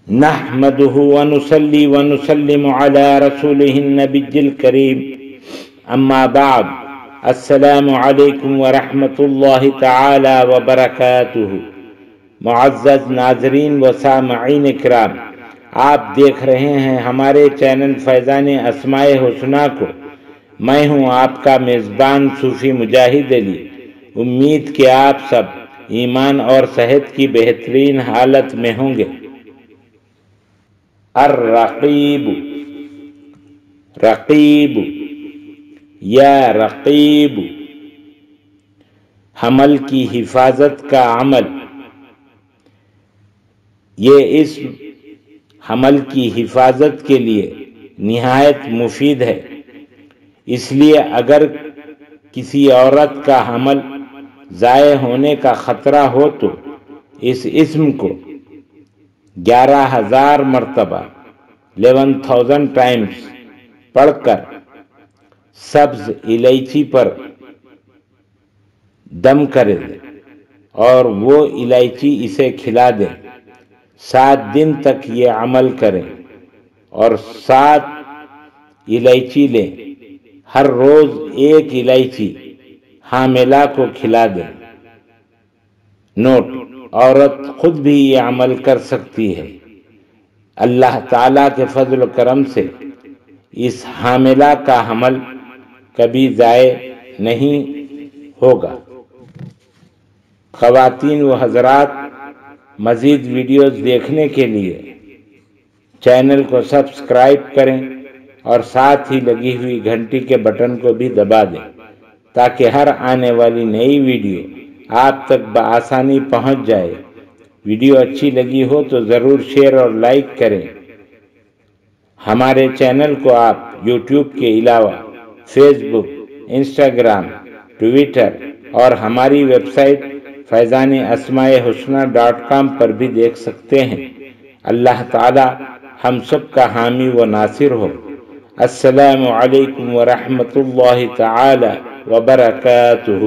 نحمده ونصلي ونسلم على رسوله النبي الكريم اما بعد السلام علیکم ورحمۃ اللہ تعالی وبرکاتہ۔ معزز ناظرین و سامعین کرام، آپ دیکھ رہے ہیں ہمارے چینل فیضان اسماء حسنی کو۔ میں ہوں آپ کا میزبان صوفی مجاہد علی۔ امید کہ آپ سب ایمان اور صحت کی بہترین حالت میں ہوں گے۔ الرقیب، رقیب یا رقیب، حمل کی حفاظت کا عمل۔ یہ اسم حمل کی حفاظت کے لیے نہایت مفید ہے، اس لیے اگر کسی عورت کا حمل ضائع ہونے کا خطرہ ہو تو اس اسم کو 11,000 مرتبہ 11,000 ٹائمز پڑھ کر سبز الائچی پر دم کرے اور وہ الائچی اسے کھلا دے۔ 7 دن تک یہ عمل کرے اور 7 الائچی لے، ہر روز 1 الائچی حاملہ کو کھلا دے۔ نوٹ: عورت خود بھی یہ عمل کر سکتی ہے۔ اللہ تعالیٰ کے فضل و کرم سے اس حاملہ کا حمل کبھی ضائع نہیں ہوگا۔ خواتین و حضرات، مزید ویڈیوز دیکھنے کے لیے چینل کو سبسکرائب کریں اور ساتھ ہی لگی ہوئی گھنٹی کے بٹن کو بھی دبا دیں تاکہ ہر آنے والی نئی ویڈیو آپ تک بآسانی پہنچ جائے۔ ویڈیو اچھی لگی ہو تو ضرور شیئر اور لائک کریں۔ ہمارے چینل کو آپ یوٹیوب کے علاوہ فیس بک، انسٹاگرام، ٹویٹر اور ہماری ویب سائٹ فیضان اسماء حسنی.com پر بھی دیکھ سکتے ہیں۔ اللہ تعالی ہم سب کا حامی و ناصر ہو۔ السلام علیکم ورحمۃ اللہ تعالی وبرکاتہ۔